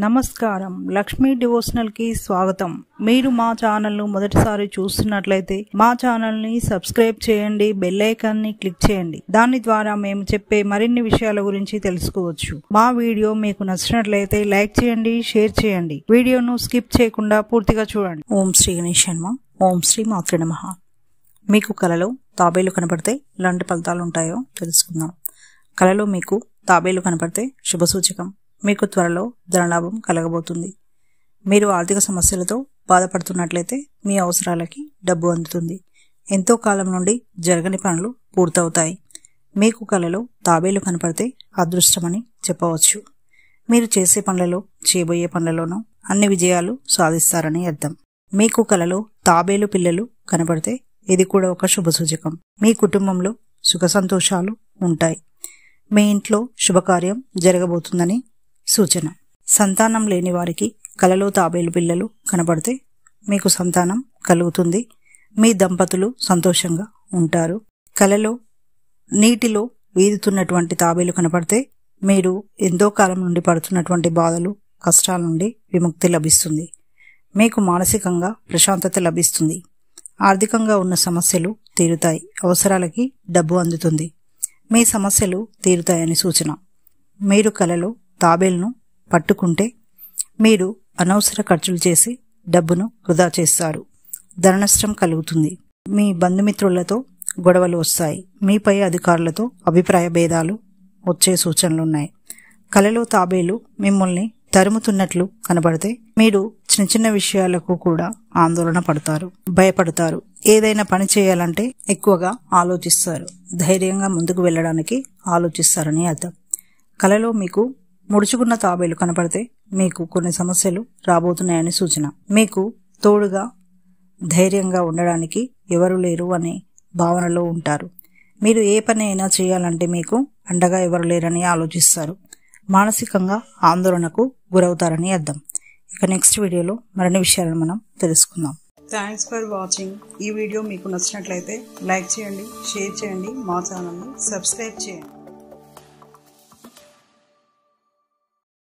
నమస్కారం, లక్ష్మీ డివోషనల్ కి స్వాగతం. మీరు మా ఛానల్ ను మొదటిసారి చూస్తున్నట్లయితే మా ఛానల్ ని సబ్స్క్రైబ్ చేయండి, బెల్ ఐకాన్ ని క్లిక్ చేయండి. దాని ద్వారా మేము చెప్పే మరిన్ని విషయాల గురించి తెలుసుకోవచ్చు. మా వీడియో మీకు నచ్చినట్లయితే లైక్ చేయండి, షేర్ చేయండి. వీడియోను స్కిప్ చేయకుండా పూర్తిగా చూడండి. ఓం శ్రీ గణేశాయ, ఓం శ్రీ మాత్రే నమః. మీకు కలలో తాబేలు కనపడితే ఎలాంటి ఫలితాలు ఉంటాయో తెలుసుకుందాం. కలలో మీకు తాబేలు కనపడితే శుభసూచకం. మీకు త్వరలో ధనలాభం కలగబోతుంది. మీరు ఆర్థిక సమస్యలతో బాధపడుతున్నట్లయితే మీ అవసరాలకి డబ్బు అందుతుంది. ఎంతో కాలం నుండి జరగని పనులు పూర్తవుతాయి. మీకు కలలో తాబేలు కనపడితే అదృష్టమని చెప్పవచ్చు. మీరు చేసే పనులలో, చేయబోయే పనులలోనూ అన్ని విజయాలు సాధిస్తారని అర్థం. మీకు కలలో తాబేలు పిల్లలు కనపడితే ఇది కూడా ఒక శుభసూచకం. మీ కుటుంబంలో సుఖ సంతోషాలు ఉంటాయి. మీ ఇంట్లో శుభకార్యం జరగబోతుందని సూచన. సంతానం లేని వారికి కలలో తాబేలు పిల్లలు కనబడితే మీకు సంతానం కలుగుతుంది. మీ దంపతులు సంతోషంగా ఉంటారు. కలలో నీటిలో వీదుతున్నటువంటి తాబేలు కనపడితే మీరు ఎంతో కాలం నుండి పడుతున్నటువంటి బాధలు, కష్టాల నుండి విముక్తి లభిస్తుంది. మీకు మానసికంగా ప్రశాంతత లభిస్తుంది. ఆర్థికంగా ఉన్న సమస్యలు తీరుతాయి. అవసరాలకి డబ్బు అందుతుంది. మీ సమస్యలు తీరుతాయని సూచన. మీరు కలలో తాబేలును పట్టుకుంటే మీరు అనవసర ఖర్చులు చేసి డబ్బును వృధా చేస్తారు. ధన నష్టం కలుగుతుంది. మీ బంధుమిత్రులతో గొడవలు వస్తాయి. మీపై అధికారులతో అభిప్రాయ భేదాలు వచ్చే సూచనలున్నాయి. కలలో తాబేలు మిమ్మల్ని తరుముతున్నట్లు కనబడితే మీరు చిన్న చిన్న విషయాలకు కూడా ఆందోళన పడతారు, భయపడతారు. ఏదైనా పని చేయాలంటే ఎక్కువగా ఆలోచిస్తారు. ధైర్యంగా ముందుకు వెళ్ళడానికి ఆలోచిస్తారని అర్థం. కలలో మీకు ముడుచుకున్న తాబేలు కనపడితే మీకు కొన్ని సమస్యలు రాబోతున్నాయని సూచన. మీకు తోడుగా ధైర్యంగా ఉండడానికి ఎవరు లేరు అనే భావనలో ఉంటారు. మీరు ఏ పని అయినా చేయాలంటే మీకు అండగా ఎవరు లేరని ఆలోచిస్తారు. మానసికంగా ఆందోళనకు గురవుతారని అర్థం. ఇక నెక్స్ట్ వీడియోలో మరిన్ని విషయాలను మనం తెలుసుకుందాం. Thanks for watching. ఈ వీడియో మీకు నచ్చినట్లయితే లైక్ చేయండి, షేర్ చేయండి, మా ఛానల్ని సబ్స్క్రైబ్ చేయండి.